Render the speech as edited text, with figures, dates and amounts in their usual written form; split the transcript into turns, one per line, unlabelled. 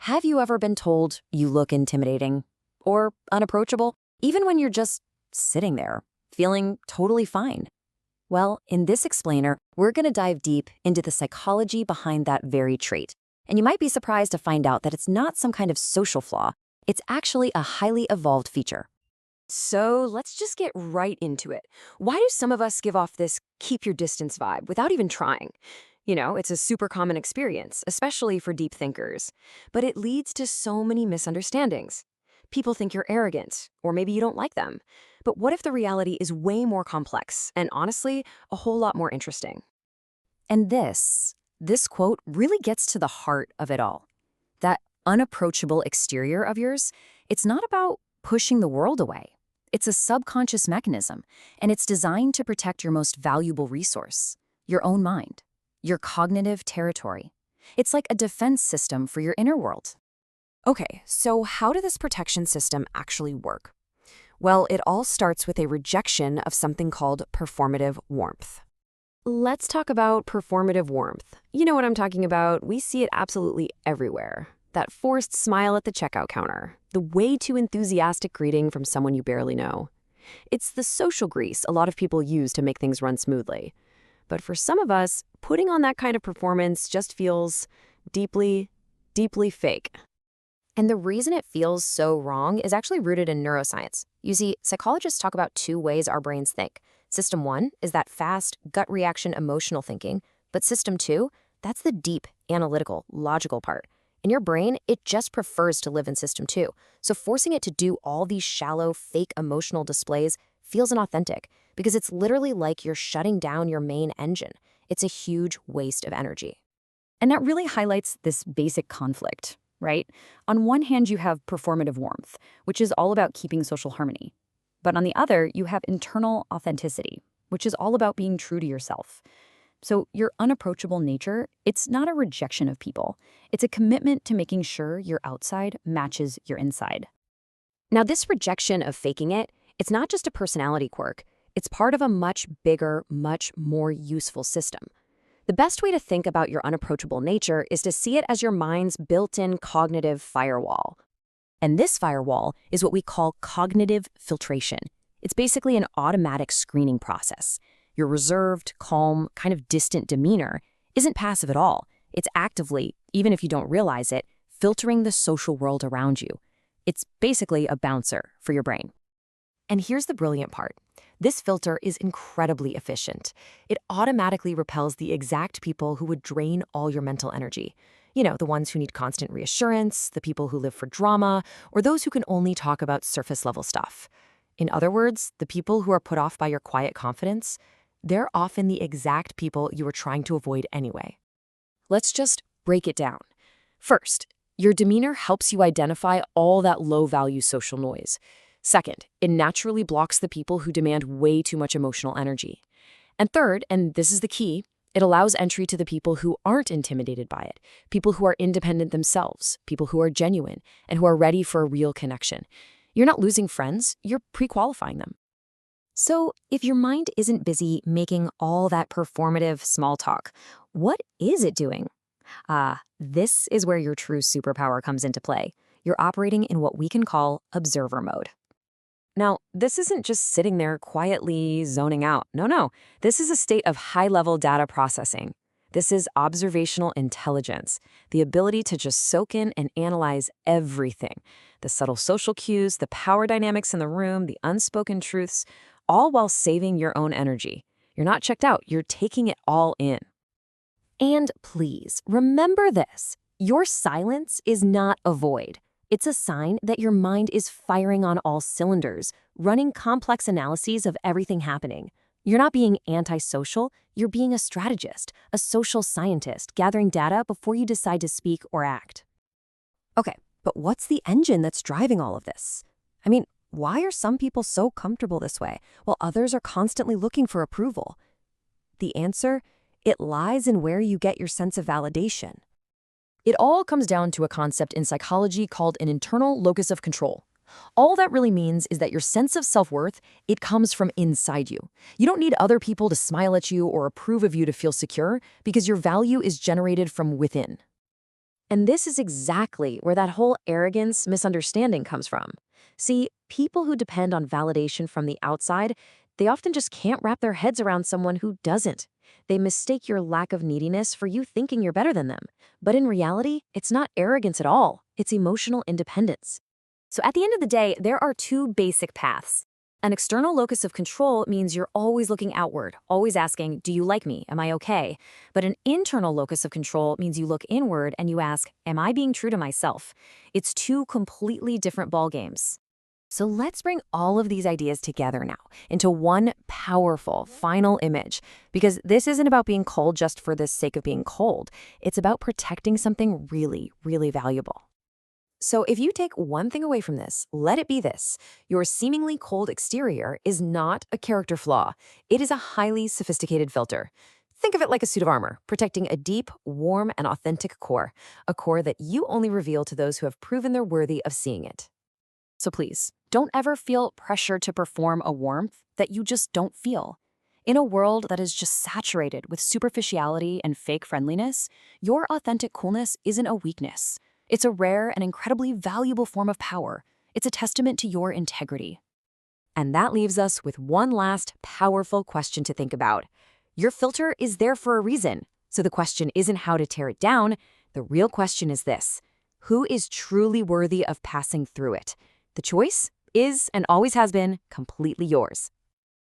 Have you ever been told you look intimidating or unapproachable, even when you're just sitting there, feeling totally fine? Well, in this explainer, we're going to dive deep into the psychology behind that very trait. And you might be surprised to find out that it's not some kind of social flaw. It's actually a highly evolved feature.
So let's just get right into it. Why do some of us give off this keep your distance vibe without even trying? It's a super common experience, especially for deep thinkers. But it leads to so many misunderstandings. People think you're arrogant, or maybe you don't like them. But what if the reality is way more complex and honestly, a whole lot more interesting?
And this quote really gets to the heart of it all. That unapproachable exterior of yours, it's not about pushing the world away. It's a subconscious mechanism, and it's designed to protect your most valuable resource, your own mind, your cognitive territory. It's like a defense system for your inner world.
Okay, so how does this protection system actually work? Well, it all starts with a rejection of something called performative warmth. Let's talk about performative warmth. You know what I'm talking about. We see it absolutely everywhere. That forced smile at the checkout counter, the way too enthusiastic greeting from someone you barely know. It's the social grease a lot of people use to make things run smoothly. But for some of us, putting on that kind of performance just feels deeply, deeply fake.
And the reason it feels so wrong is actually rooted in neuroscience. You see, psychologists talk about two ways our brains think. System 1 is that fast, gut reaction emotional thinking, but System 2, that's the deep, analytical, logical part. In your brain, it just prefers to live in System 2, so forcing it to do all these shallow, fake emotional displays feels inauthentic, because it's literally like you're shutting down your main engine. It's a huge waste of energy. And that really highlights this basic conflict, right? On one hand, you have performative warmth, which is all about keeping social harmony. But on the other, you have internal authenticity, which is all about being true to yourself. So your unapproachable nature, it's not a rejection of people. It's a commitment to making sure your outside matches your inside. Now, this rejection of faking it, it's not just a personality quirk. It's part of a much bigger, much more useful system. The best way to think about your unapproachable nature is to see it as your mind's built-in cognitive firewall. And this firewall is what we call cognitive filtration. It's basically an automatic screening process. Your reserved, calm, kind of distant demeanor isn't passive at all. It's actively, even if you don't realize it, filtering the social world around you. It's basically a bouncer for your brain. And here's the brilliant part. This filter is incredibly efficient. It automatically repels the exact people who would drain all your mental energy. The ones who need constant reassurance, the people who live for drama, or those who can only talk about surface-level stuff. In other words, the people who are put off by your quiet confidence, they're often the exact people you were trying to avoid anyway. Let's just break it down. First, your demeanor helps you identify all that low-value social noise. Second, it naturally blocks the people who demand way too much emotional energy. And third, and this is the key, it allows entry to the people who aren't intimidated by it, people who are independent themselves, people who are genuine, and who are ready for a real connection. You're not losing friends, you're pre-qualifying them. So, if your mind isn't busy making all that performative small talk, what is it doing? This is where your true superpower comes into play. You're operating in what we can call observer mode. Now, this isn't just sitting there quietly zoning out. No. This is a state of high-level data processing. This is observational intelligence, the ability to just soak in and analyze everything. The subtle social cues, the power dynamics in the room, the unspoken truths, all while saving your own energy. You're not checked out, you're taking it all in. And please, remember this. Your silence is not a void. It's a sign that your mind is firing on all cylinders, running complex analyses of everything happening. You're not being antisocial, you're being a strategist, a social scientist, gathering data before you decide to speak or act. Okay, but what's the engine that's driving all of this? Why are some people so comfortable this way, while others are constantly looking for approval? The answer? It lies in where you get your sense of validation. It all comes down to a concept in psychology called an internal locus of control. All that really means is that your sense of self-worth, it comes from inside you. You don't need other people to smile at you or approve of you to feel secure, because your value is generated from within. And this is exactly where that whole arrogance misunderstanding comes from. See, people who depend on validation from the outside, they often just can't wrap their heads around someone who doesn't. They mistake your lack of neediness for you thinking you're better than them. But in reality, it's not arrogance at all. It's emotional independence.
So at the end of the day, there are two basic paths. An external locus of control means you're always looking outward, always asking, do you like me? Am I okay? But an internal locus of control means you look inward and you ask, am I being true to myself? It's two completely different ballgames. So let's bring all of these ideas together now into one powerful final image, because this isn't about being cold just for the sake of being cold. It's about protecting something really, really valuable. So if you take one thing away from this, let it be this. Your seemingly cold exterior is not a character flaw. It is a highly sophisticated filter. Think of it like a suit of armor, protecting a deep, warm, and authentic core, a core that you only reveal to those who have proven they're worthy of seeing it. So please, don't ever feel pressure to perform a warmth that you just don't feel. In a world that is just saturated with superficiality and fake friendliness, your authentic coolness isn't a weakness. It's a rare and incredibly valuable form of power. It's a testament to your integrity. And that leaves us with one last powerful question to think about. Your filter is there for a reason. So the question isn't how to tear it down. The real question is this: who is truly worthy of passing through it? The choice is, and always has been, completely yours.